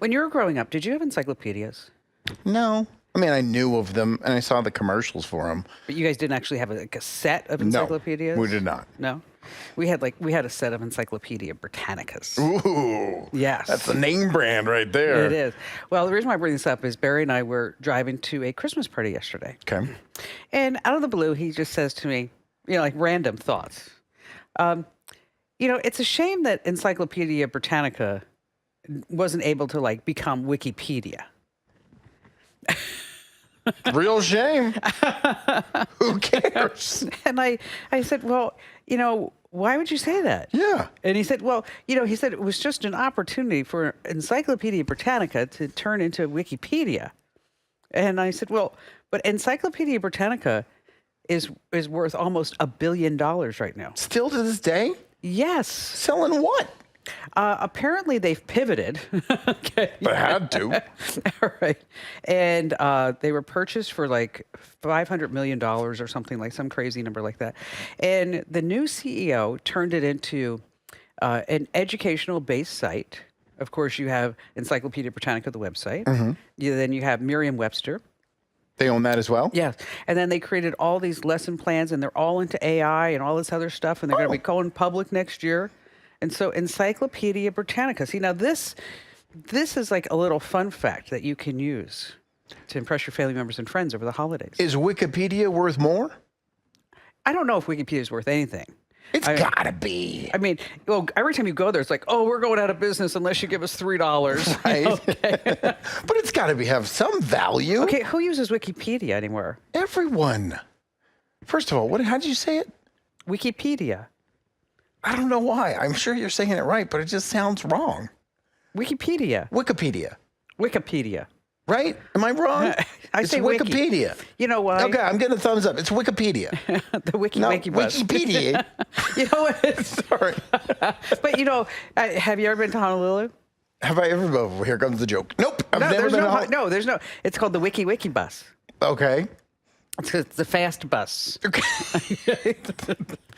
When you were growing up, did you have encyclopedias? No. I mean, I knew of them, and I saw the commercials for them. But you guys didn't actually have a set of encyclopedias? No, we did not. No? We had a set of Encyclopedia Britannicas. Ooh. Yes. That's the name brand right there. It is. Well, the reason why I bring this up is Barry and I were driving to a Christmas party yesterday. Okay. And out of the blue, he just says to me, like random thoughts. It's a shame that Encyclopedia Britannica wasn't able to like become Wikipedia. Real shame. Who cares? And I said, well, why would you say that? Yeah. And he said, well, he said it was just an opportunity for Encyclopedia Britannica to turn into Wikipedia. And I said, well, but Encyclopedia Britannica is worth almost $1 billion right now. Still to this day? Yes. Selling what? Apparently they've pivoted. Okay. But had to. All right. And they were purchased for like $500 million or something, like some crazy number like that. And the new CEO turned it into an educational-based site. Of course, you have Encyclopedia Britannica, the website. Mm-hmm. Then you have Merriam-Webster. They own that as well? Yes. And then they created all these lesson plans, and they're all into AI and all this other stuff, and they're going to be going public next year. And so Encyclopedia Britannica. See, now this is like a little fun fact that you can use to impress your family members and friends over the holidays. Is Wikipedia worth more? I don't know if Wikipedia is worth anything. It's gotta be. I mean, well, every time you go there, it's like, oh, we're going out of business unless you give us $3. Right. Okay. But it's gotta have some value. Okay, who uses Wikipedia anymore? Everyone. First of all, how did you say it? Wikipedia. I don't know why. I'm sure you're saying it right, but it just sounds wrong. Wikipedia. Wikipedia. Right? Am I wrong? I say Wikipedia. Wiki. You know why? Okay, I'm getting a thumbs up. It's Wikipedia. The Wiki bus. Wikipedia. You know what? Sorry. But have you ever been to Honolulu? Have I ever? Oh, here comes the joke. Nope. I've never been to No, there's no. It's called the Wiki bus. Okay. It's the fast bus. Okay.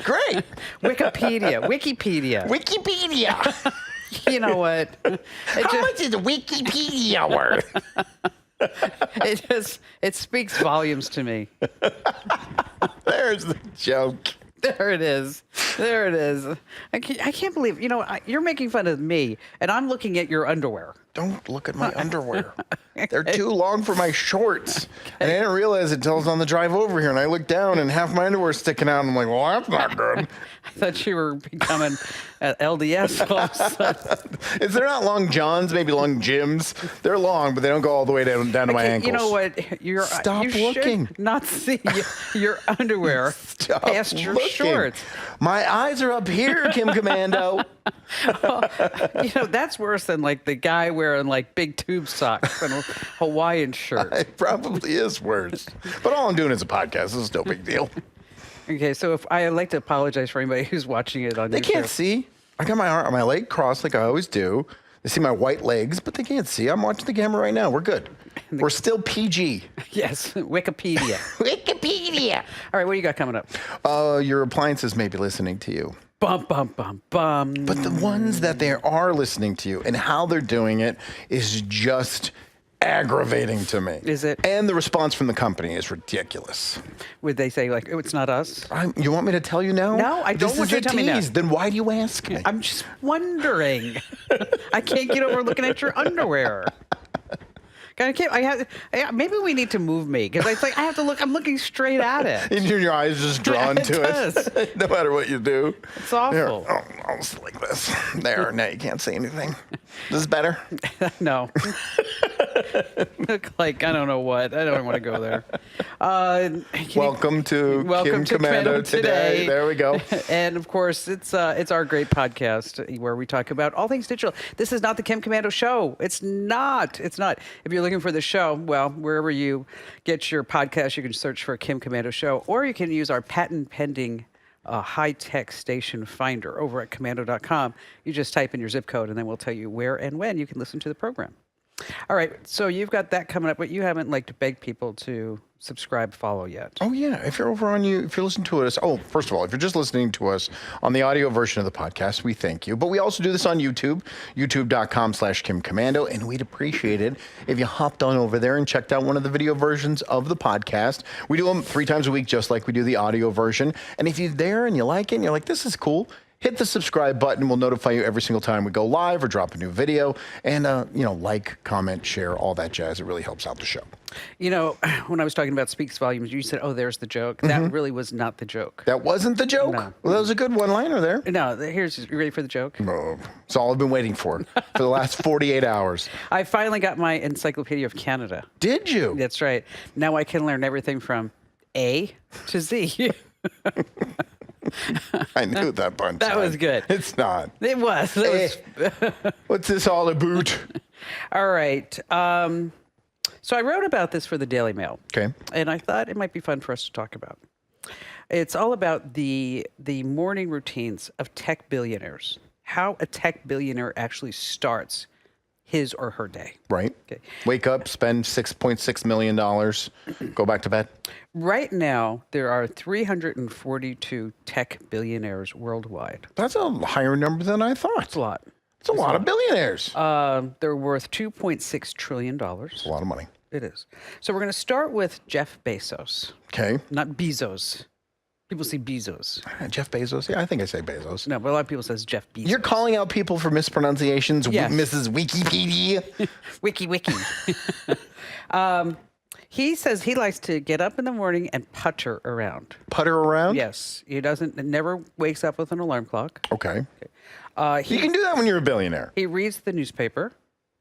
Great. Wikipedia. You know what? How much is Wikipedia worth? It speaks volumes to me. There's the joke. There it is. I can't believe, you're making fun of me, and I'm looking at your underwear. Don't look at my underwear. They're too long for my shorts. Okay. And I didn't realize it until I was on the drive over here, and I looked down, and half my underwear's sticking out, and I'm like, well, that's not good. I thought you were becoming LDS all of a sudden. Is there not long johns, maybe long Jims? They're long, but they don't go all the way down to my ankles. You know what? Stop looking. Should not see your underwear past your shorts. My eyes are up here, Kim Commando. Well, that's worse than like the guy wearing like big tube socks and a Hawaiian shirt. It probably is worse. But all I'm doing is a podcast. This is no big deal. Okay, so if I'd like to apologize for anybody who's watching it on They can't see. I got my leg crossed like I always do. They see my white legs, but they can't see. I'm watching the camera right now. We're good. We're still PG. Yes, Wikipedia. Wikipedia. All right, what do you got coming up? Your appliances may be listening to you. Bum, bum, bum, bum. But the ones that they are listening to you and how they're doing it is just aggravating to me. Is it? And the response from the company is ridiculous. Would they say, like, oh, it's not us? You want me to tell you now? No, I don't want you to tell me now. Then why do you ask me? I'm just wondering. I can't get over looking at your underwear. Maybe we need to move me because it's like I have to look. I'm looking straight at it. And your eyes just drawn to it. No matter what you do. It's awful. Here, I'll just like this. There. Now you can't see anything. This is better. No. Look like I don't know what. I don't want to go there. Welcome to Kim Commando today. There we go. And of course, it's our great podcast where we talk about all things digital. This is not the Kim Commando show. It's not. If you're looking for the show, well, wherever you get your podcast, you can search for Kim Commando Show, or you can use our patent-pending high-tech station finder over at commando.com. You just type in your zip code, and then we'll tell you where and when you can listen to the program. All right, so you've got that coming up, but you haven't begged people to subscribe, follow yet. Oh yeah, if you're listening to us, first of all, if you're just listening to us on the audio version of the podcast, we thank you. But we also do this on YouTube, youtube.com/KimCommando, and we'd appreciate it if you hopped on over there and checked out one of the video versions of the podcast. We do them 3 times a week, just like we do the audio version. And if you're there and you like it and you're like, this is cool, hit the subscribe button. We'll notify you every single time we go live or drop a new video. And, like, comment, share, all that jazz. It really helps out the show. You know, when I was talking about speaks volumes, you said, there's the joke. That really was not the joke. That wasn't the joke? No. Well, that was a good one-liner there. No, you ready for the joke? Oh, it's all I've been waiting for the last 48 hours. I finally got my Encyclopedia of Canada. Did you? That's right. Now I can learn everything from A to Z. I knew that punch. That was good. It's not. It was. What's this all about? All right. So I wrote about this for the Daily Mail. Okay. And I thought it might be fun for us to talk about. It's all about the morning routines of tech billionaires. How a tech billionaire actually starts his or her day. Right. Okay. Wake up, spend $6.6 million, go back to bed. Right now, there are 342 tech billionaires worldwide. That's a higher number than I thought. It's a lot. It's a lot of billionaires. They're worth $2.6 trillion. It's a lot of money. It is. So we're going to start with Jeff Bezos. Okay. Not Bezos. People say Bezos. Jeff Bezos. Yeah, I think I say Bezos. No, but a lot of people says Jeff Bezos. You're calling out people for mispronunciations, Yes. Mrs. Wikipedia. Wiki. He says he likes to get up in the morning and putter around. Putter around? Yes. He never wakes up with an alarm clock. Okay. You can do that when you're a billionaire. He reads the newspaper.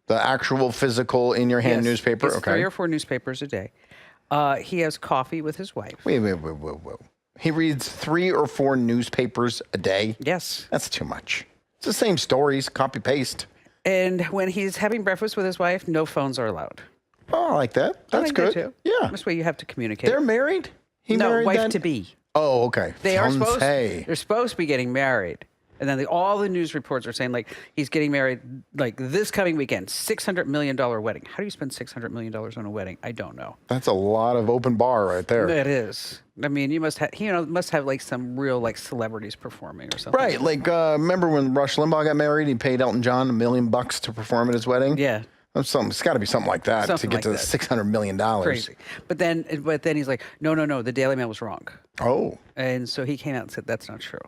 The actual physical in your hand newspaper? It's Okay. 3 or 4 newspapers a day. He has coffee with his wife. Wait. He reads 3 or 4 newspapers a day? Yes. That's too much. It's the same stories, copy paste. And when he's having breakfast with his wife, no phones are allowed. Oh, I like that. That's like good. that too. Yeah. This way you have to communicate. They're married? He no, married wife then? to be. Oh, okay. They're supposed to be getting married. And then all the news reports are saying, like, he's getting married, like, this coming weekend, $600 million wedding. How do you spend $600 million on a wedding? I don't know. That's a lot of open bar right there. It is. I mean, you must have, like, some real, like, celebrities performing or something. Right. Like, remember when Rush Limbaugh got married? He paid Elton John $1 million to perform at his wedding? Yeah. It's got to be something like that Something to get like to that. $600 million. Crazy. But then he's like, no, the Daily Mail was wrong. Oh. And so he came out and said, that's not true.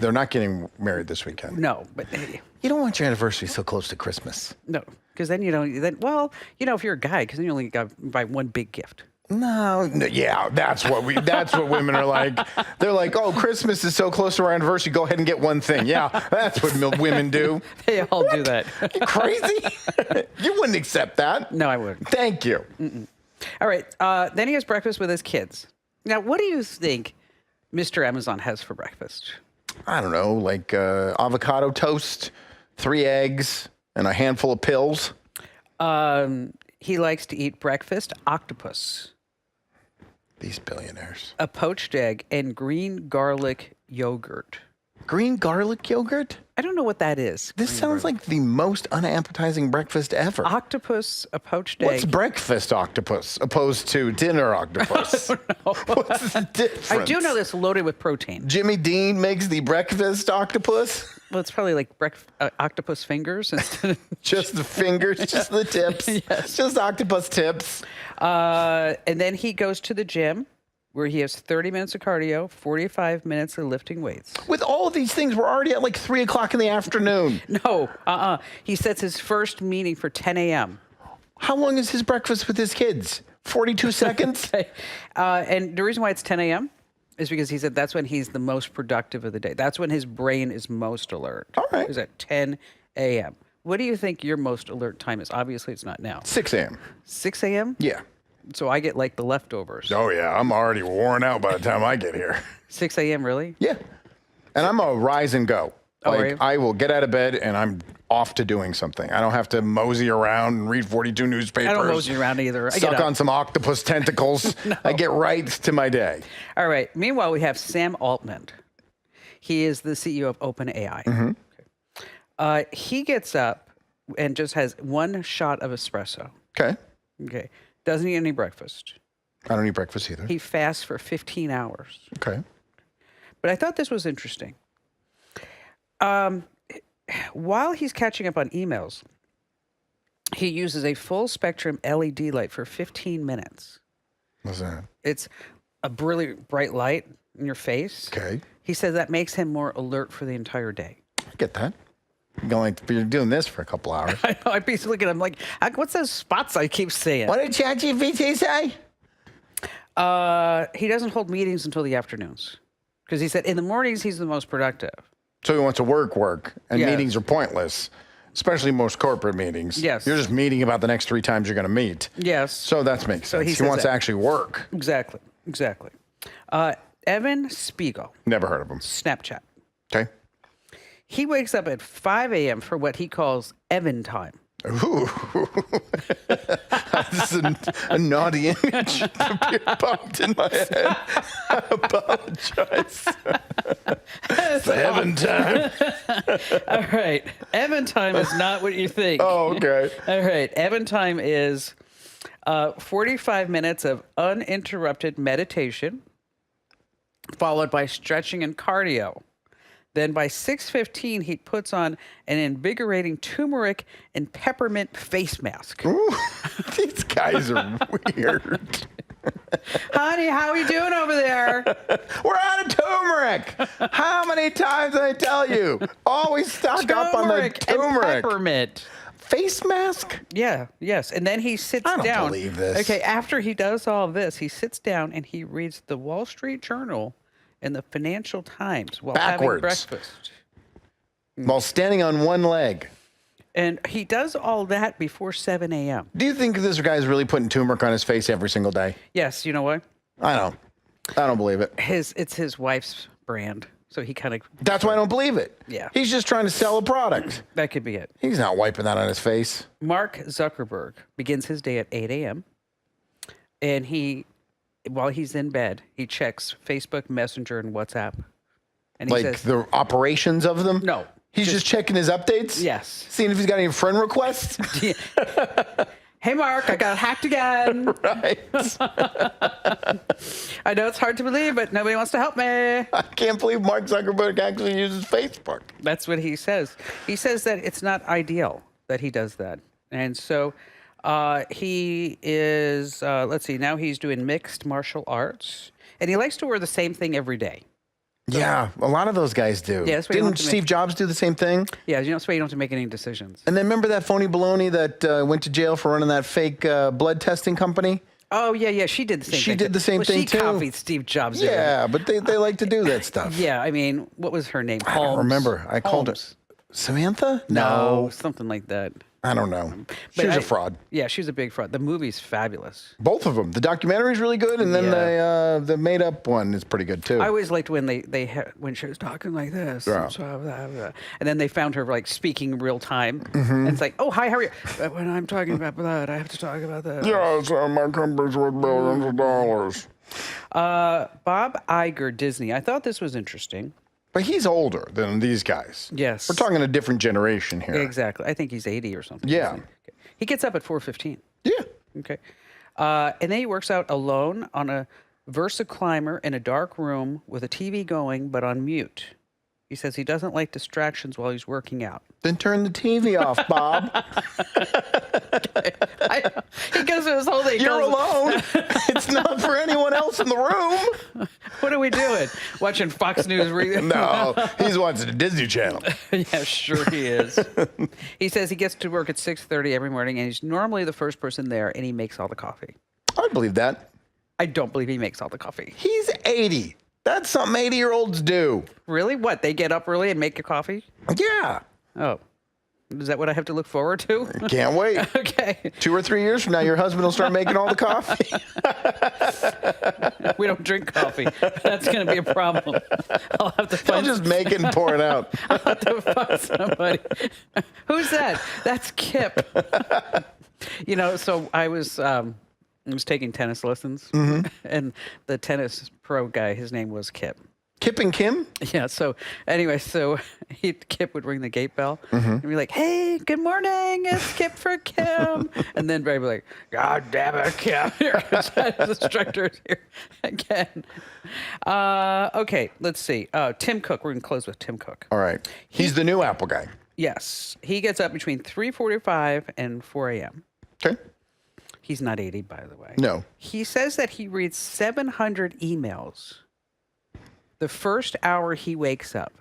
They're not getting married this weekend. No, but You don't want your anniversary so close to Christmas. no, because then if you're a guy, because then you only got to buy one big gift. No, yeah, that's what women are like. They're like, oh, Christmas is so close to our anniversary. Go ahead and get one thing. Yeah, that's what women do. They all do that. You crazy? You wouldn't accept that. No, I wouldn't. Thank you. All right. Then he has breakfast with his kids. Now, what do you think Mr. Amazon has for breakfast? I don't know, like avocado toast, 3 eggs, and a handful of pills. He likes to eat breakfast octopus, These billionaires. a poached egg, and green garlic yogurt. Green garlic yogurt? I don't know what that is. This sounds like the most unappetizing breakfast ever. Octopus, a poached What's egg. breakfast octopus opposed to dinner octopus? What's the difference? I do know this loaded with protein. Jimmy Dean makes the breakfast octopus? Well, it's probably like octopus fingers instead of Just the fingers, just the tips. Yes. Just octopus tips. and then he goes to the gym where he has 30 minutes of cardio, 45 minutes of lifting weights. With all of these things, we're already at like 3 o'clock in the afternoon. No, he sets his first meeting for 10 a.m. How long is his breakfast with his kids? 42 seconds? And the reason why it's 10 a.m. is because he said that's when he's the most productive of the day. That's when his brain is most alert. All right. Is at 10 a.m. What do you think your most alert time is? Obviously, it's not now. 6 a.m. 6 a.m.? Yeah. So I get like the leftovers. Oh, yeah. I'm already worn out by the time I get here. 6 a.m. really? Yeah. And I'm a rise and go. Oh, Like, are you? I will get out of bed and I'm off to doing something. I don't have to mosey around and read 42 newspapers. I don't mosey around either. I get Suck up. on some octopus tentacles. I get right to my day. All right. Meanwhile, we have Sam Altman. He is the CEO of OpenAI. Okay. He gets up and just has one shot of espresso. Okay. Okay. Doesn't eat any breakfast. I don't eat breakfast either. He fasts for 15 hours. Okay. But I thought this was interesting. While he's catching up on emails, he uses a full spectrum LED light for 15 minutes. What's that? It's a brilliant bright light in your face. Okay. He says that makes him more alert for the entire day. I get that. You're doing this for a couple hours. I know. I basically look at him like, what's those spots I keep seeing? What did ChatGPT say? He doesn't hold meetings until the afternoons. Because he said in the mornings, he's the most productive. So he wants to work, and Yes. meetings are pointless, especially most corporate meetings. Yes. You're just meeting about the next 3 times you're going to meet. Yes. So that makes sense. he He says wants that. to actually work. Exactly. Evan Spiegel, Never heard of him. Snapchat. Okay. He wakes up at 5 a.m. for what he calls Evan time. Ooh. This is a naughty image that popped in my head. I apologize. It's heaven time. All right. Evan time is not what you think. Oh, okay. All right. Evan time is 45 minutes of uninterrupted meditation, followed by stretching and cardio. Then by 6:15, he puts on an invigorating turmeric and peppermint face mask. Ooh, these guys are weird. Honey, how are you doing over there? We're out of turmeric. How many times did I tell you? Always stock up on the Turmeric and turmeric. peppermint. Face mask? Yeah, yes. And then he sits I don't down. believe this. Okay, after he does all of this, he sits down and he reads the Wall Street Journal and the Financial Times while having Backwards. breakfast. While standing on one leg. And he does all that before 7 a.m. Do you think this guy's really putting turmeric on his face every single day? Yes, you know what? I don't believe it. It's his wife's brand. So he kind of, That's why I don't believe it. Yeah. He's just trying to sell a product. that could be it. He's not wiping that on his face. Mark Zuckerberg begins his day at 8 a.m. And while he's in bed, he checks Facebook Messenger and WhatsApp. And he Like says, the operations of them? No. He's just checking his updates? yes. Seeing if he's got any friend requests? Hey, Mark, I got hacked again. Right. I know it's hard to believe, but nobody wants to help me. I can't believe Mark Zuckerberg actually uses Facebook. That's what he says. He says that it's not ideal that he does that. And so he is, let's see, now he's doing mixed martial arts. And he likes to wear the same thing every day. Yeah, a lot of those guys do. Yeah, that's why you don't Didn't have to Steve Jobs do the same thing? Yeah, you know, that's why you don't have to make any decisions. And then remember that phony baloney that went to jail for running that fake blood testing company? Oh, yeah, she did the same thing. She did the same thing, She too. copied Steve Jobs. Yeah, but they like to do that stuff. Yeah, I mean, what was her name? I don't remember. I called her Holmes. Samantha? No, something like that. I don't know. She But was a fraud. Yeah, she's a big fraud. The movie's fabulous. Both of them. The documentary's really good, and then the made up one is pretty good too. I always liked when when she was talking like this, Yeah. and then they found her like speaking real time. And it's like, oh, hi, how are you? When I'm talking about blood, I have to talk about this. Yes, my company's worth billions of dollars. Bob Iger, Disney. I thought this was interesting. But he's older than these guys. Yes. We're talking a different generation here. Exactly. I think he's 80 or something. Yeah. Isn't he? Okay. He gets up at 4:15. Yeah. Okay. And then he works out alone on a VersaClimber in a dark room with a TV going, but on mute. He says he doesn't like distractions while he's working out. Then turn the TV off, Bob. He goes to his whole thing. You're alone. It's not for anyone else in the room. What are we doing? Watching Fox News? No, he's watching the Disney Channel. Yeah, sure he is. He says he gets to work at 6:30 every morning, and he's normally the first person there, and he makes all the coffee. I believe that. I don't believe he makes all the coffee. He's 80. That's something 80-year-olds do. Really? What? They get up early and make your coffee? Yeah. Oh. Is that what I have to look forward to? Can't wait. Okay. 2 or 3 years from now, your husband will start making all the coffee. We don't drink coffee. That's going to be a problem. I'll have to He'll find just make it and pour it out. I'll have to find somebody. Who's that? That's Kip. You know, so I was taking tennis lessons, and the tennis pro guy, his name was Kip. Kip and Kim? Yeah. So anyway, Kip would ring the gate bell and be like, "Hey, good morning. It's Kip for Kim." And then Barry would be like, "God damn it, Kim! Here, the instructor's here again." Okay, let's see. Tim Cook. We're gonna close with Tim Cook. All right. He's the new Apple guy. Yes, he gets up between 3:45 and 4 a.m. Okay. He's not 80, by the way. No. He says that he reads 700 emails the first hour he wakes up.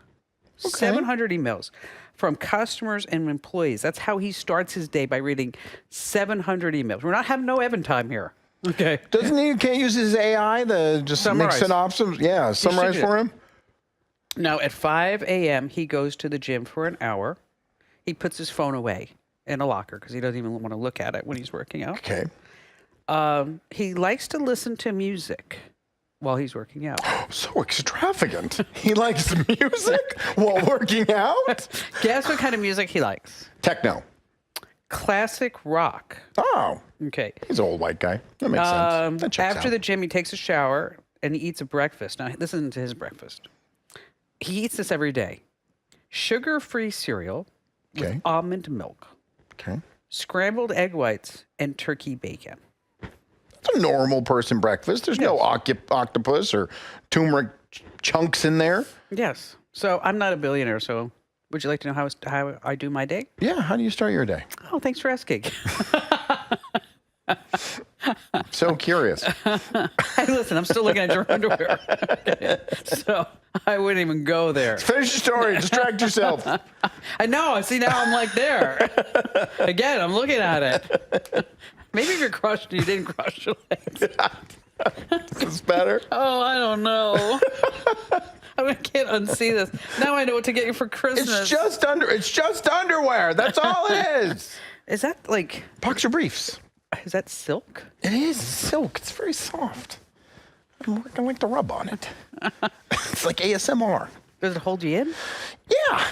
Okay. 700 emails from customers and employees. That's how he starts his day, by reading 700 emails. We're not having no Evan time here. Okay. Can't use his AI to just make synopsis? Yeah, summarize for him? Now, at 5 a.m., he goes to the gym for an hour. He puts his phone away in a locker because he doesn't even want to look at it when he's working out. Okay. He likes to listen to music while he's working out. So extravagant. He likes music while working out? Guess what kind of music he likes? Techno. Classic rock. Oh. Okay. He's an old white guy. That makes sense. That checks After out. the gym, he takes a shower and he eats a breakfast. Now, listen to his breakfast. He eats this every day. Sugar-free cereal with almond milk. Okay. Scrambled egg whites and turkey bacon. It's a normal person breakfast. There's no octopus or turmeric chunks in there. Yes. So I'm not a billionaire, so would you like to know how I do my day? Yeah. How do you start your day? Oh, thanks for asking. So curious. Hey, listen, I'm still looking at your underwear. Okay. So I wouldn't even go there. Finish your story. Distract yourself. I know. See, now I'm like there. Again, I'm looking at it. Maybe if you're crushed, you didn't crush your legs. Is this better? Oh, I don't know. I can't unsee this. Now I know what to get you for Christmas. It's just underwear. That's all it is. Is that like Boxer briefs. Is that silk? It is silk. It's very soft. I like to rub on it. It's like ASMR. Does it hold you in? Yeah.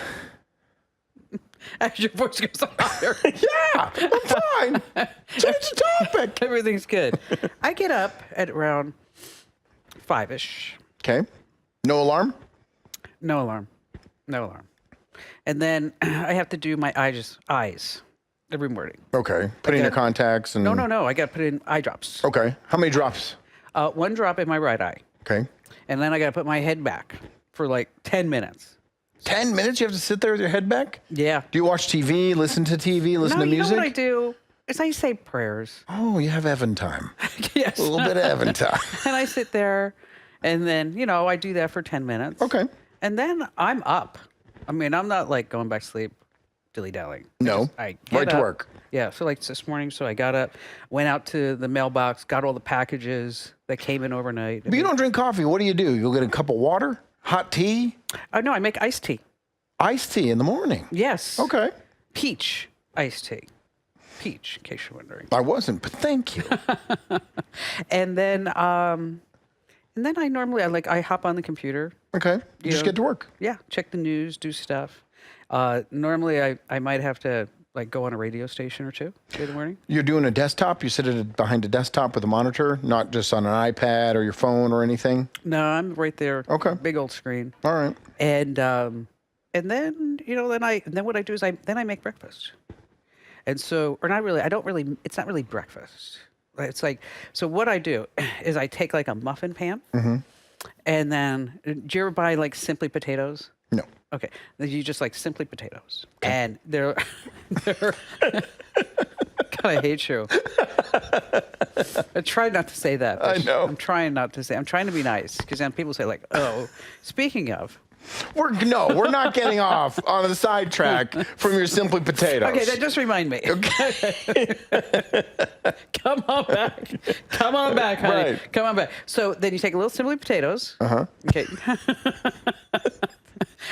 As your voice goes higher. Yeah. I'm fine. Change the topic. Everything's good. I get up at around 5-ish. Okay. No alarm? No alarm. No alarm. And then I have to do my eyes every morning. Okay. Put in your contacts and... No. I got to put in eye drops. Okay. How many drops? 1 drop in my right eye. Okay. And then I got to put my head back for like 10 minutes. 10 minutes? You have to sit there with your head back? Yeah. Do you watch TV, listen to TV, listen to music? You know what I do? Is I say prayers. Oh, you have Evan time. Yes. A little bit of Evan time. And I sit there, and then, I do that for 10 minutes. Okay. And then I'm up. I mean, I'm not like going back to sleep, dilly-dallying. No. I get Right to up. work. Yeah. So like this morning, I got up, went out to the mailbox, got all the packages that came in overnight. But you don't drink coffee. What do? You'll get a cup of water, hot tea? Oh, no, I make iced tea. Iced tea in the morning? Yes. Okay. Peach iced tea. Peach, in case you're wondering. I wasn't, but thank you. And then I normally I hop on the computer. Okay. You just get to work. Yeah, check the news, do stuff. Normally I might have to go on a radio station or two in the morning. You're doing a desktop? You sit behind a desktop with a monitor, not just on an iPad or your phone or anything? No, I'm right there. Okay. Big old screen. All right. And then what I do is I make breakfast. And so, or not really, it's not really breakfast. It's so what I do is I take a muffin pan and then, do you ever buy Simply potatoes? No. Okay. Then you just Simply potatoes. Okay. And they're God, I hate you. I try not to say that. I know. I'm trying not to say. I'm trying to be nice because then people say oh, speaking of. We're not getting off on the sidetrack from your Simply potatoes. Okay, that just remind me. Okay. Come on back, honey. Right. Come on back. So then you take a little Simply potatoes. Okay.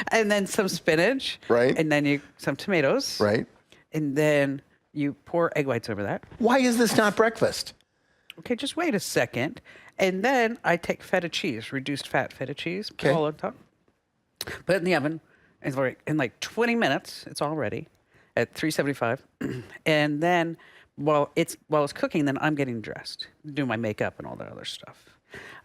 And then some spinach. Right. And then some tomatoes. Right. And then you pour egg whites over that. Why is this not breakfast? Okay, just wait a second. And then I take feta cheese, reduced fat feta cheese, put it all on top. Put it in the oven, and in 20 minutes, it's all ready at 375. And then while it's cooking, then I'm getting dressed, doing my makeup and all that other stuff.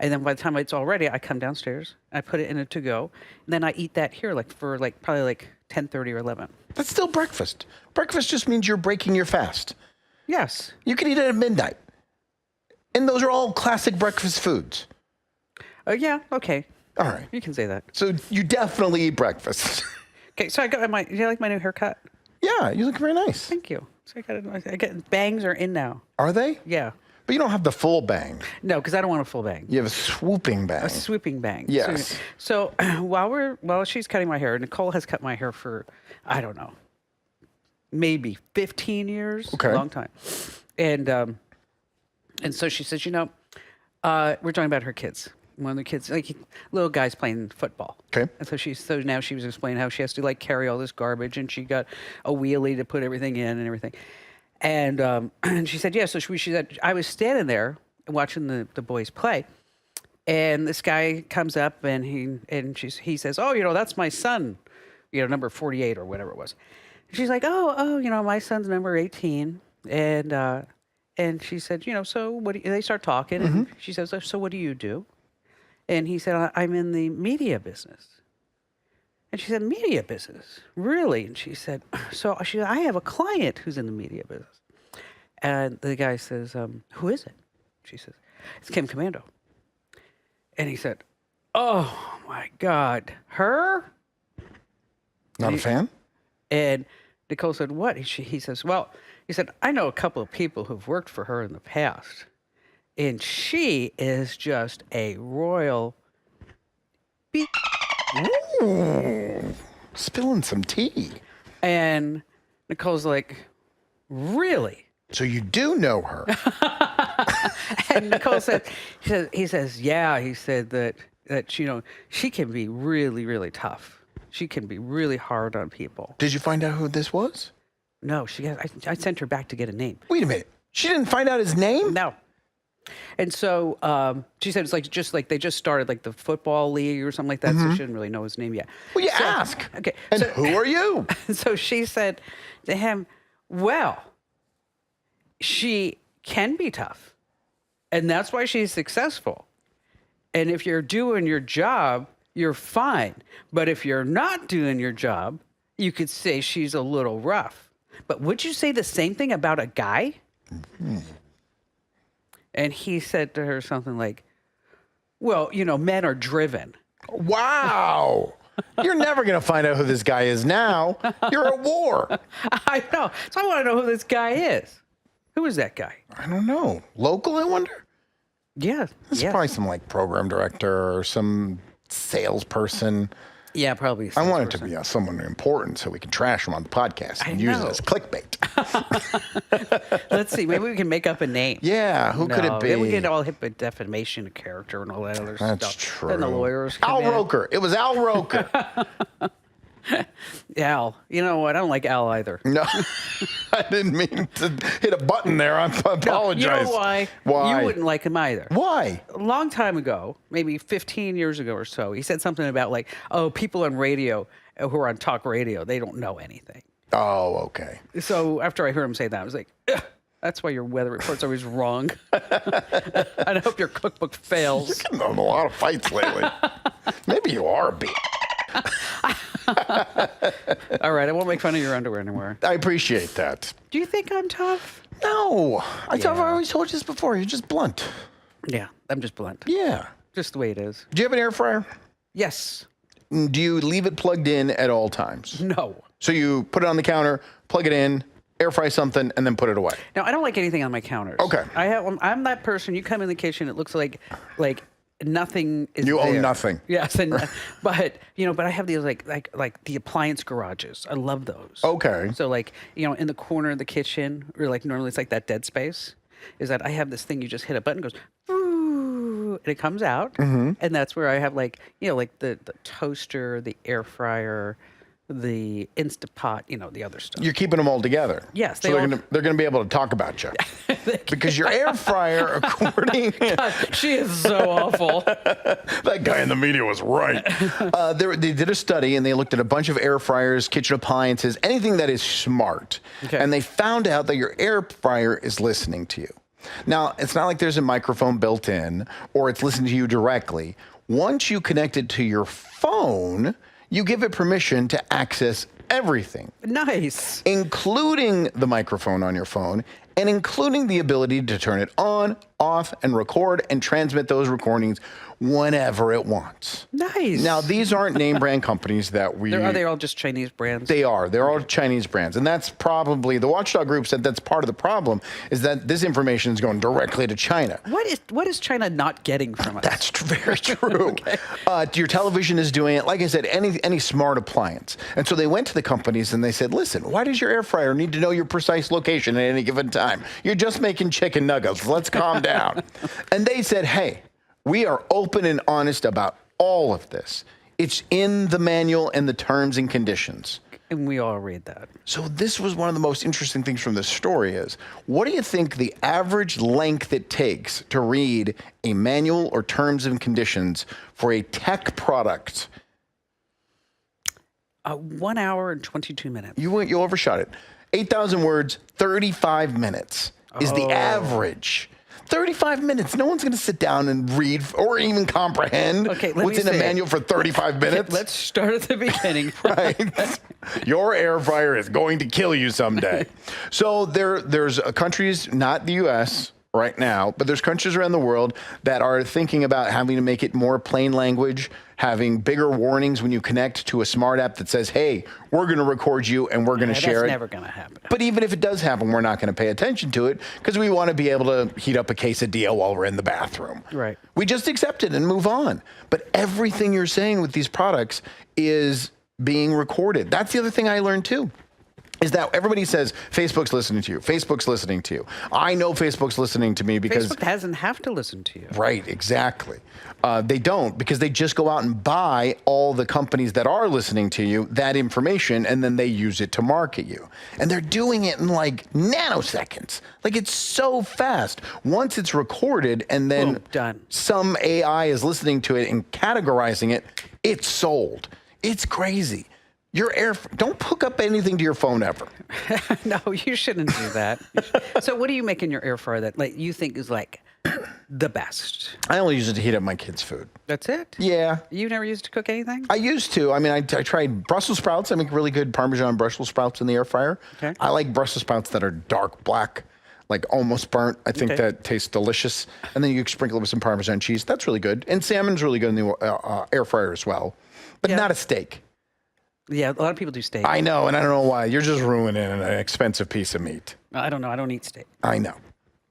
And then by the time it's all ready, I come downstairs, I put it in a to-go, and then I eat that here for probably like 10:30 or 11. That's still breakfast. Breakfast just means you're breaking your fast. Yes. You can eat it at midnight. And those are all classic breakfast foods. Yeah, okay. All right. You can say that. So you definitely eat breakfast. Okay, so I got do you like my new haircut? Yeah, you look very nice. Thank you. So I get bangs are in now. Are they? Yeah. But you don't have the full bang. No, because I don't want a full bang. You have a swooping bang. A swooping bang. Yes. So while she's cutting my hair, Nicole has cut my hair for, I don't know, maybe 15 years. Okay. A long time. And so she says, we're talking about her kids. One of the kids, like little guys playing football. Okay. And so now she was explaining how she has to like carry all this garbage, and she got a wheelie to put everything in and everything. And and she said, yeah. So she said, I was standing there watching the boys play, and this guy comes up and he says, oh, that's my son, number 48 or whatever it was. And she's like, oh, my son's number 18, and she said, so what do you, they start talking, and she says, so what do you do? And he said, I'm in the media business. And she said, media business? Really? And she said, I have a client who's in the media business. And the guy says, who is it? She says, it's Kim Commando. And he said, oh my God, her? Not a fan? And Nicole said, what? He says, I know a couple of people who've worked for her in the past. And she is just a royal Ooh, spilling some tea. And Nicole's like, really? So you do know her. And Nicole said, he says, yeah. He said that she can be really, really tough. She can be really hard on people. Did you find out who this was? No, I sent her back to get a name. Wait a minute. She didn't find out his name? No. And so she said it's just like they just started like the football league or something like that. So she didn't really know his name yet. Well, you ask. Okay. And who are you? So she said to him, well, she can be tough. And that's why she's successful. And if you're doing your job, you're fine. But if you're not doing your job, you could say she's a little rough. But would you say the same thing about a guy? Mm-hmm. And he said to her something like, well, men are driven. Wow. You're never going to find out who this guy is now. You're at war. I know. So I want to know who this guy is. Who is that guy? I don't know. Local, I wonder? Yeah. This is probably some program director or some salesperson. Yeah, probably. I want it to be someone important so we can trash him on the podcast and use it as clickbait. Let's see. Maybe we can make up a name. Yeah, who could it be? Then we get all hit with defamation of character and all that other stuff. That's true. Then the lawyers Al Roker. It was Al Roker. Al. You know what? I don't like Al either. No, I didn't mean to hit a button there. I apologize. You know why? Why? You wouldn't like him either. Why? A long time ago, maybe 15 years ago or so, he said something about people on radio who are on talk radio, they don't know anything. Oh, okay. So after I heard him say that, I was like, ugh, that's why your weather report's always wrong. I hope your cookbook fails. You're getting in a lot of fights lately. Maybe you are a bee. All right, I won't make fun of your underwear anymore. I appreciate that. Do you think I'm tough? No. I always told you this before. You're just blunt. Yeah, I'm just blunt. Yeah. Just the way it is. Do you have an air fryer? Yes. Do you leave it plugged in at all times? No. So you put it on the counter, plug it in, air fry something, and then put it away? No, I don't like anything on my counters. Okay. I'm that person. You come in the kitchen, it looks like nothing is You own there. nothing. Yes, and but I have these like the appliance garages. I love those. Okay. So in the corner of the kitchen, or normally it's like that dead space, is that I have this thing you just hit a button, goes and it comes out, and that's where I have the toaster, the air fryer, the Instapot, the other stuff. You're keeping them all together. Yes, so they're gonna be able to talk about you because your air fryer, according God, she is so awful. That guy in the media was right. They did a study and they looked at a bunch of air fryers, kitchen appliances, anything that is smart, and they found out that your air fryer is listening to you. Now, it's not like there's a microphone built in or it's listening to you directly. Once you connect it to your phone, you give it permission to access everything. Nice. Including the microphone on your phone and including the ability to turn it on, off, and record and transmit those recordings whenever it wants. Nice. Now, these aren't name brand companies that we... Are they all just Chinese brands? They are. They're all Chinese brands. And that's probably, the Watchdog Group said that's part of the problem, is that this information is going directly to China. What is China not getting from us? That's very true. Okay. Your television is doing it. Like I said, any smart appliance. And so they went to the companies and they said, listen, why does your air fryer need to know your precise location at any given time? You're just making chicken nuggets. Let's calm down. And they said, hey, we are open and honest about all of this. It's in the manual and the terms and conditions. And we all read that. So this was one of the most interesting things from this story is, what do you think the average length it takes to read a manual or terms and conditions for a tech product? 1 hour and 22 minutes. You overshot it. 8,000 words, 35 minutes is the average. 35 minutes. No one's going to sit down and read or even comprehend what's in a manual for 35 minutes. Let's start at the beginning. Right. Your air fryer is going to kill you someday. So there's countries, not the U.S. right now, but there's countries around the world that are thinking about having to make it more plain language, having bigger warnings when you connect to a smart app that says, hey, we're going to record you and we're going to share it. That's never going to happen. But even if it does happen, we're not going to pay attention to it because we want to be able to heat up a quesadilla while we're in the bathroom. Right. We just accept it and move on. But everything you're saying with these products is being recorded. That's the other thing I learned too. Is that everybody says Facebook's listening to you. Facebook's listening to you. I know Facebook's listening to me because Facebook doesn't have to listen to you. Right, exactly. They don't, because they just go out and buy all the companies that are listening to you that information, and then they use it to market you. And they're doing it in like nanoseconds. Like, it's so fast. Once it's recorded and then Boom, done. Some AI is listening to it and categorizing it, it's sold. It's crazy. Don't hook up anything to your phone ever. No, you shouldn't do that. So what do you make in your air fryer that you think is like the best? I only use it to heat up my kids' food. That's it? Yeah. You never used to cook anything? I used to. I mean, I tried Brussels sprouts. I make really good Parmesan Brussels sprouts in the air fryer. Okay. I like Brussels sprouts that are dark black, like almost burnt. I think that tastes delicious. And then you sprinkle it with some Parmesan cheese. That's really good. And salmon's really good in the air fryer as well, but not a steak. Yeah, a lot of people do steak. I know, and I don't know why. You're just ruining an expensive piece of meat. I don't know. I don't eat steak. I know.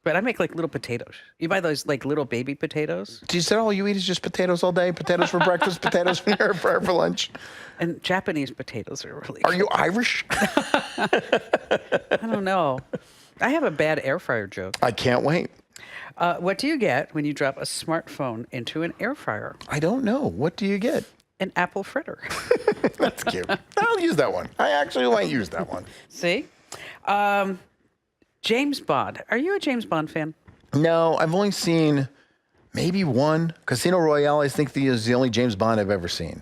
But I make like little potatoes. You buy those like little baby potatoes? Do you say all you eat is just potatoes all day? Potatoes for breakfast, potatoes in your air fryer for lunch? And Japanese potatoes are really Are you Irish? I don't know. I have a bad air fryer joke. I can't wait. What do you get when you drop a smartphone into an air fryer? I don't know. What do you get? An apple fritter. That's cute. I'll use that one. I actually might use that one. See? James Bond. Are you a James Bond fan? No, I've only seen maybe one. Casino Royale, I think, is the only James Bond I've ever seen.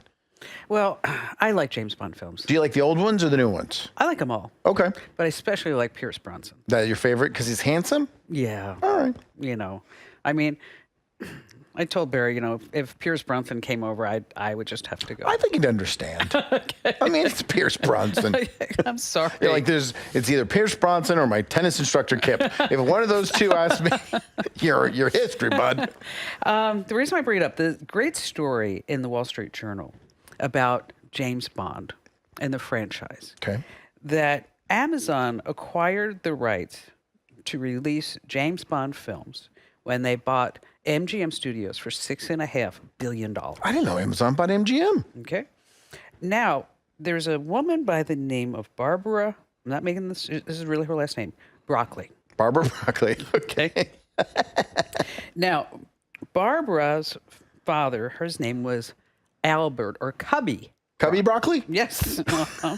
Well, I like James Bond films. Do you like the old ones or the new ones? I like them all. Okay. But I especially like Pierce Brosnan. That your favorite because he's handsome? Yeah. All right. You know, I mean, I told Barry, if Pierce Brosnan came over, I would just have to go. I think he'd understand. Okay. I mean, it's Pierce Brosnan. I'm sorry. You're like, it's either Pierce Brosnan or my tennis instructor, Kip. If one of those two asks me, your history, bud. The reason I bring it up, the great story in the Wall Street Journal about James Bond and the franchise. Okay. That Amazon acquired the rights to release James Bond films when they bought MGM Studios for $6.5 billion. I didn't know Amazon bought MGM. Okay. Now, there's a woman by the name of Barbara. I'm not making this. This is really her last name. Broccoli. Barbara Broccoli. Okay. Now, Barbara's father, his name was Albert or Cubby. Cubby Broccoli? Yes. Uh-huh.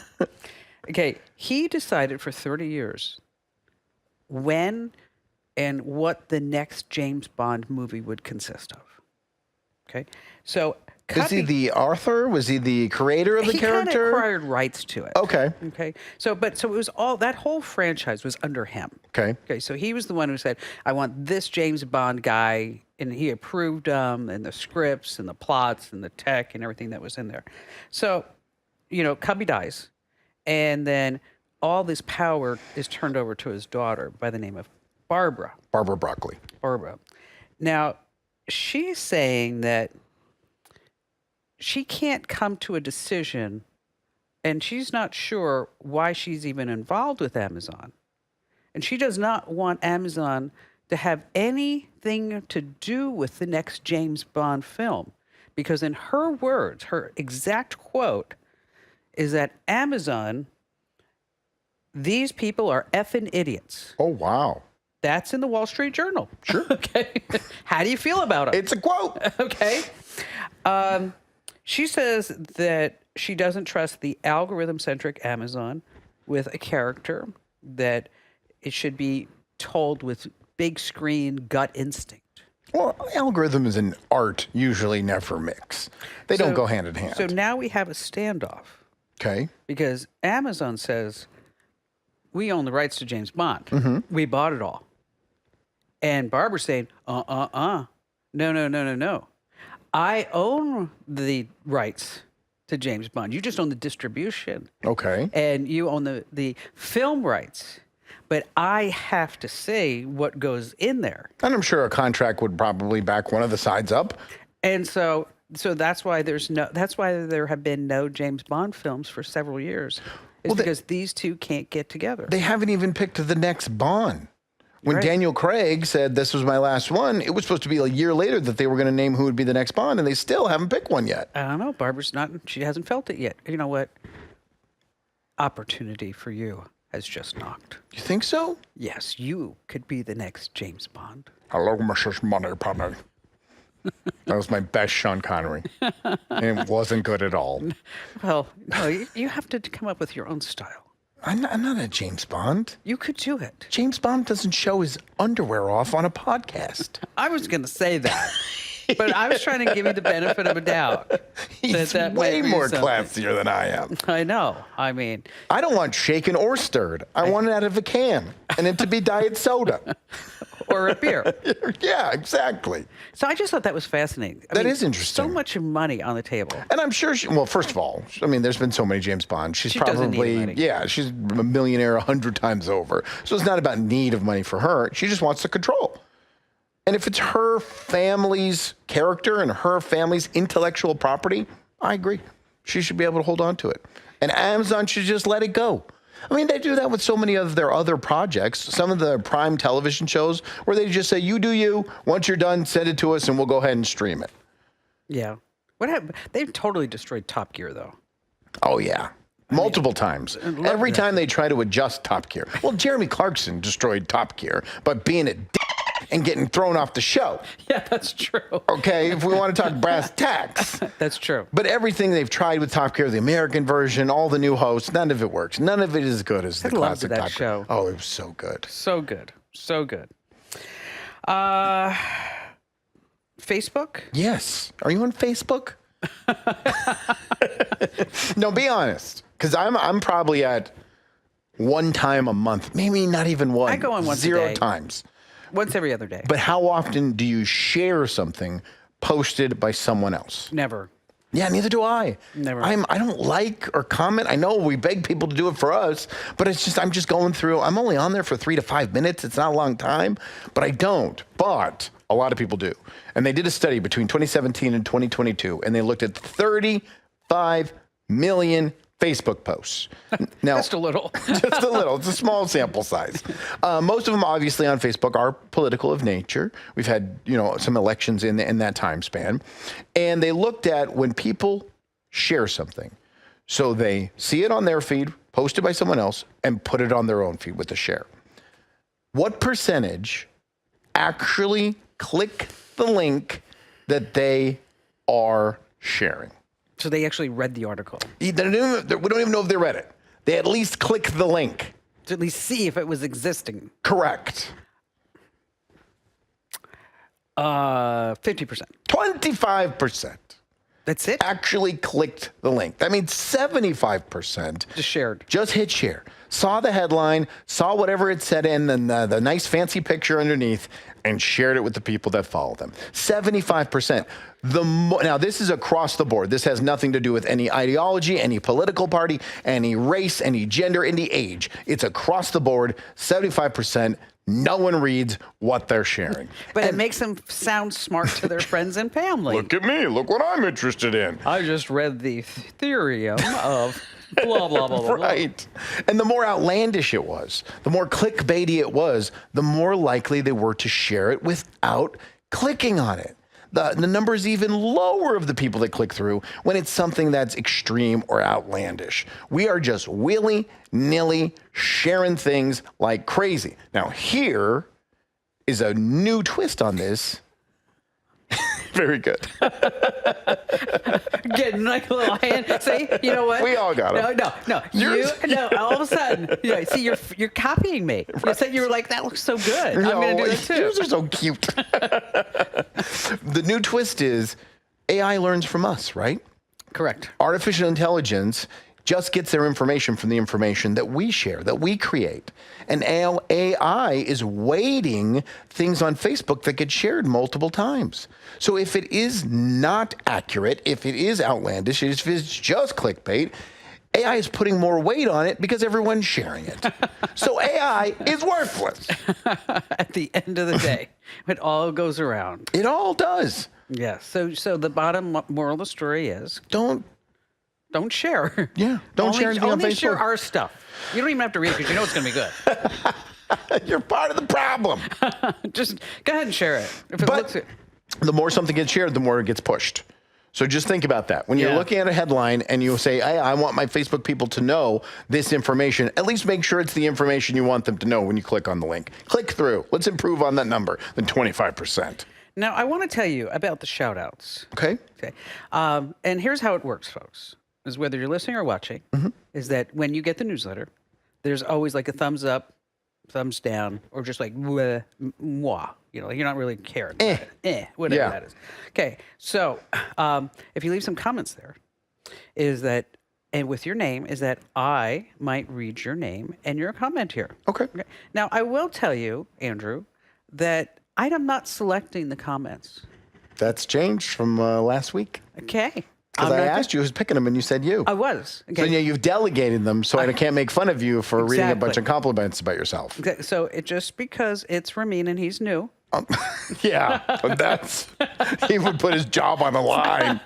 Okay. He decided for 30 years when and what the next James Bond movie would consist of. Okay. So Is he the author? Was he the creator of the He kind of character? acquired rights to it. Okay. Okay. So it was that whole franchise was under him. Okay. Okay. So he was the one who said, "I want this James Bond guy," and he approved and the scripts and the plots and the tech and everything that was in there. So, Cubby dies, and then all this power is turned over to his daughter by the name of Barbara. Barbara Broccoli. Barbara. Now, she's saying that she can't come to a decision, and she's not sure why she's even involved with Amazon. And she does not want Amazon to have anything to do with the next James Bond film. Because in her words, her exact quote is that Amazon, these people are effing idiots. Oh, wow. That's in the Wall Street Journal. Sure. Okay. How do you feel about it? It's a quote. Okay. She says that she doesn't trust the algorithm-centric Amazon with a character, that it should be told with big screen gut instinct. Well, algorithm is an art usually never mix. They don't go hand in hand. So now we have a standoff. Okay. Because Amazon says, we own the rights to James Bond. We bought it all. And Barbara's saying, no. I own the rights to James Bond. You just own the distribution. Okay. And you own the film rights. But I have to say what goes in there. And I'm sure a contract would probably back one of the sides up. And so that's why there have been no James Bond films for several years. It's because these two can't get together. They haven't even picked the next Bond. When Right. Daniel Craig said this was my last one, it was supposed to be a year later that they were going to name who would be the next Bond, and they still haven't picked one yet. I don't know. Barbara's she hasn't felt it yet. You know what? Opportunity for you has just knocked. You think so? Yes, you could be the next James Bond. Hello, Mrs. Moneypenny. That was my best Sean Connery. And it wasn't good at all. Well, no, you have to come up with your own style. I'm not a James Bond. You could do it. James Bond doesn't show his underwear off on a podcast. I was going to say that, but I was trying to give you the benefit of a doubt. He's that way might be more something. classier than I am. I know. I mean, I don't want shaken or stirred. I want it out of a can, and it to be diet soda. or a beer. Yeah, exactly. So I just thought that was fascinating. That is interesting. So much money on the table. And I'm sure well, first of all, I mean, there's been so many James Bonds. She's She doesn't need probably, money. yeah, she's a millionaire 100 times over. So it's not about need of money for her. She just wants the control. And if it's her family's character and her family's intellectual property, I agree. She should be able to hold on to it. And Amazon should just let it go. I mean, they do that with so many of their other projects, some of the prime television shows, where they just say, you do you. Once you're done, send it to us, and we'll go ahead and stream it. Yeah. What happened? They've totally destroyed Top Gear, though. Oh, yeah. Multiple times. Every time they try to adjust Top Gear. Well, Jeremy Clarkson destroyed Top Gear by being a dick and getting thrown off the show. Yeah, that's true. Okay, if we want to talk brass tacks. That's true. But everything they've tried with Top Gear, the American version, all the new hosts, none of it works. None of it is as good as the I loved classic that Top show. Gear. Oh, it was so good. So good. So good. Facebook? Yes. Are you on Facebook? No, be honest. Because I'm probably at one time a month, maybe not even one. I go on once a zero day. times. Once every other day. But how often do you share something posted by someone else? Never. Yeah, neither do I. Never. I don't like or comment. I know we beg people to do it for us, but it's just I'm just going through. I'm only on there for 3 to 5 minutes. It's not a long time, but I don't. But a lot of people do. And they did a study between 2017 and 2022, and they looked at 35 million Facebook posts. Now, Just a little. just a little. It's a small sample size. Most of them, obviously, on Facebook are political of nature. We've had, some elections in that time span, and they looked at when people share something. So they see it on their feed, posted by someone else, and put it on their own feed with a share. What percentage actually click the link that they are sharing? So they actually read the article. We don't even know if they read it. They at least click the link. To at least see if it was existing. Correct. 50%. 25%. That's it? actually clicked the link. That means 75% Just shared. just hit share, saw the headline, saw whatever it said in, and the nice fancy picture underneath, and shared it with the people that follow them. 75%. Now, this is across the board. This has nothing to do with any ideology, any political party, any race, any gender, any age. It's across the board, 75%. No one reads what they're sharing. But it makes them sound smart to their friends and family. Look at me. Look what I'm interested in. I just read the theorem of blah, blah, blah, blah, blah. Right. And the more outlandish it was, the more clickbaity it was, the more likely they were to share it without clicking on it. The number is even lower of the people that click through when it's something that's extreme or outlandish. We are just willy-nilly sharing things like crazy. Now, here is a new twist on this. Very good. Getting like a little hand. See, you know what? We all got it. No. No. All of a sudden, see, you're copying me. You said you were like, that looks so good. I'm going to do that too. Yours are so cute. The new twist is AI learns from us, right? Correct. Artificial intelligence just gets their information from the information that we share, that we create. And AI is weighting things on Facebook that get shared multiple times. So if it is not accurate, if it is outlandish, if it's just clickbait, AI is putting more weight on it because everyone's sharing it. So AI is worthless. At the end of the day, it all goes around. It all does. Yeah. So the bottom moral of the story is Don't share. Yeah, don't share anything on Only Facebook. share our stuff. You don't even have to read it because you know it's going to be good. You're part of the problem. Just go ahead and share it. If it looks. The more something gets shared, the more it gets pushed. So just think about that. When you're Yeah. looking at a headline and you say, hey, I want my Facebook people to know this information, at least make sure it's the information you want them to know when you click on the link. Click through. Let's improve on that number than 25%. Now, I want to tell you about the shout outs. Okay? Okay. And here's how it works, folks. Is whether you're listening or watching, is that when you get the newsletter, there's always like a thumbs up, thumbs down, or just like mwah. You know, like you're not really caring. Whatever Yeah. that is. Okay. So if you leave some comments there, is that, and with your name, is that I might read your name and your comment here. Okay. Now, I will tell you, Andrew, that I am not selecting the comments. That's changed from last week. Okay. Because I asked you who's picking them and you said you. I was. Okay. So yeah, you've delegated them so I can't make fun of you for reading a bunch Exactly. of compliments about yourself. Okay, so it just because it's Ramin and he's new. Yeah, he would put his job on the line.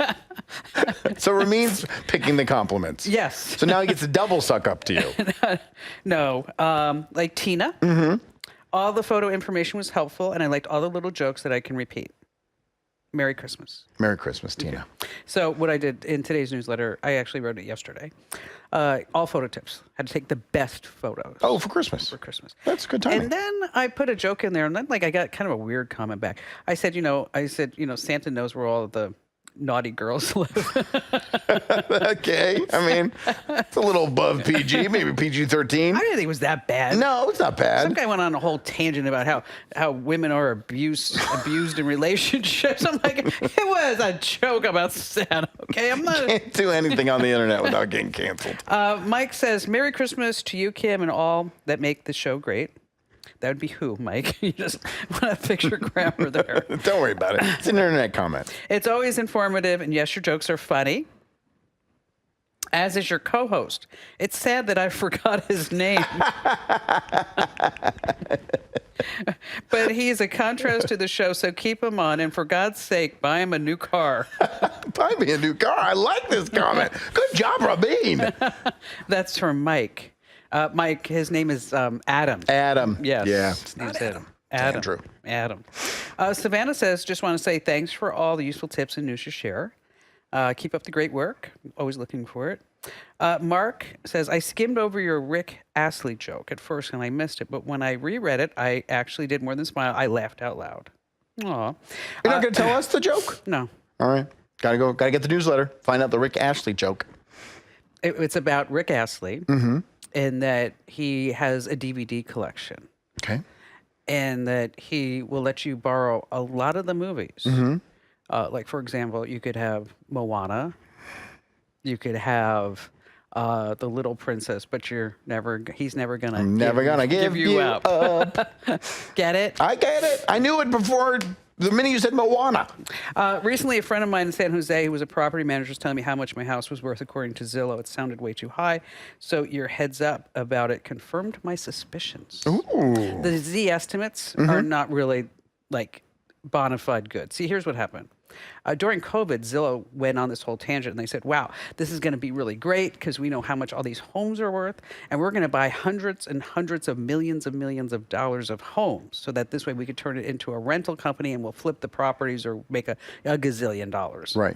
So Ramin's picking the compliments. Yes. So now he gets a double suck up to you. No, like Tina. All the photo information was helpful, and I liked all the little jokes that I can repeat. Merry Christmas. Merry Christmas, Tina. So what I did in today's newsletter, I actually wrote it yesterday. All photo tips. Had to take the best photos. Oh, for Christmas. For Christmas. That's good timing. And then I put a joke in there, and then like I got kind of a weird comment back. I said, Santa knows where all of the naughty girls live. Okay. I mean, it's a little above PG, maybe PG-13. I didn't think it was that bad. No, it's not bad. Some guy went on a whole tangent about how women are abused in relationships. I'm like, it was a joke about Santa. Okay, I'm not. Can't do anything on the internet without getting canceled. Mike says, "Merry Christmas to you, Kim, and all that make the show great." That would be who, Mike? You just want to picture grammar there. Don't worry about it. It's an internet comment. It's always informative, and yes, your jokes are funny. As is your co-host. It's sad that I forgot his name. But he's a contrast to the show, so keep him on. And for God's sake, buy him a new car. Buy me a new car. I like this comment. Good job, Rabin. That's from Mike. Mike, his name is Adam. Adam. Yes. Yeah. His name's Adam. Andrew. Adam. Savannah says, just want to say thanks for all the useful tips and news you share. Keep up the great work. Always looking for it. Mark says, I skimmed over your Rick Astley joke at first and I missed it, but when I reread it, I actually did more than smile. I laughed out loud. Aw. You're not going to tell us the joke? No. All right. Gotta get the newsletter. Find out the Rick Astley joke. It's about Rick Astley and that he has a DVD collection. Okay. And that he will let you borrow a lot of the movies Like, for example, you could have Moana. You could have the Little Princess, but he's never gonna I'm never gonna give you up. Get it? I get it. I knew it before the minute you said Moana. Recently, a friend of mine in San Jose, who was a property manager, was telling me how much my house was worth according to Zillow. It sounded way too high. So your heads up about it confirmed my suspicions. Ooh. The Z estimates are not really like bona fide good. See, here's what happened. During COVID, Zillow went on this whole tangent and they said, wow, this is going to be really great because we know how much all these homes are worth and we're going to buy hundreds and hundreds of millions of dollars of homes so that this way we could turn it into a rental company and we'll flip the properties or make a gazillion dollars. Right.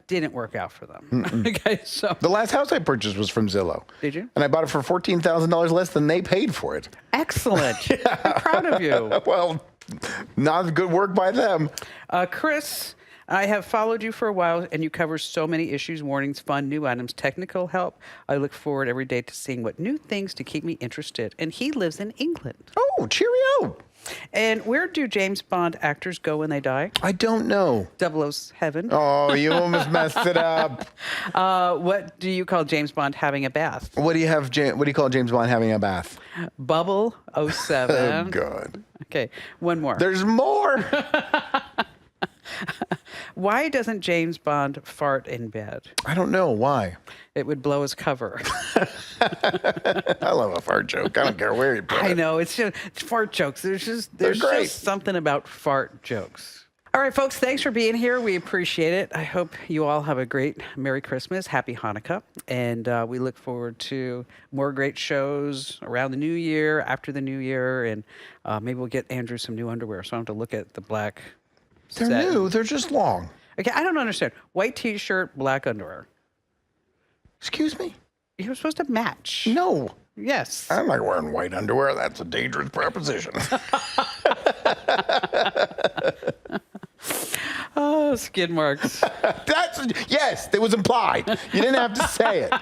Didn't work out for them. Okay, so The last house I purchased was from Zillow. Did you? And I bought it for $14,000 less than they paid for it. Excellent. I'm proud of you. Well, not good work by them. Chris, I have followed you for a while, and you cover so many issues, warnings, fun, new items, technical help. I look forward every day to seeing what new things to keep me interested. And he lives in England. Oh, cheerio. And where do James Bond actors go when they die? I don't know. 00's heaven. Oh, you almost messed it up. What do you call James Bond having a bath? What do you call James Bond having a bath? Bubble 07. Oh, God. Okay, one more. There's more. Why doesn't James Bond fart in bed? I don't know why. It would blow his cover. I love a fart joke. I don't care where you put it. I know, it's fart jokes. There's great. just something about fart jokes. All right, folks, thanks for being here. We appreciate it. I hope you all have a great Merry Christmas, Happy Hanukkah, and we look forward to more great shows around the new year, after the new year, and maybe we'll get Andrew some new underwear so I don't have to look at the black They're set. new. They're just long. Okay, I don't understand. White T-shirt, black underwear. Excuse me? You're supposed to match. No. Yes. I'm not wearing white underwear. That's a dangerous proposition. Oh, skid marks. Yes, it was implied. You didn't have to say it.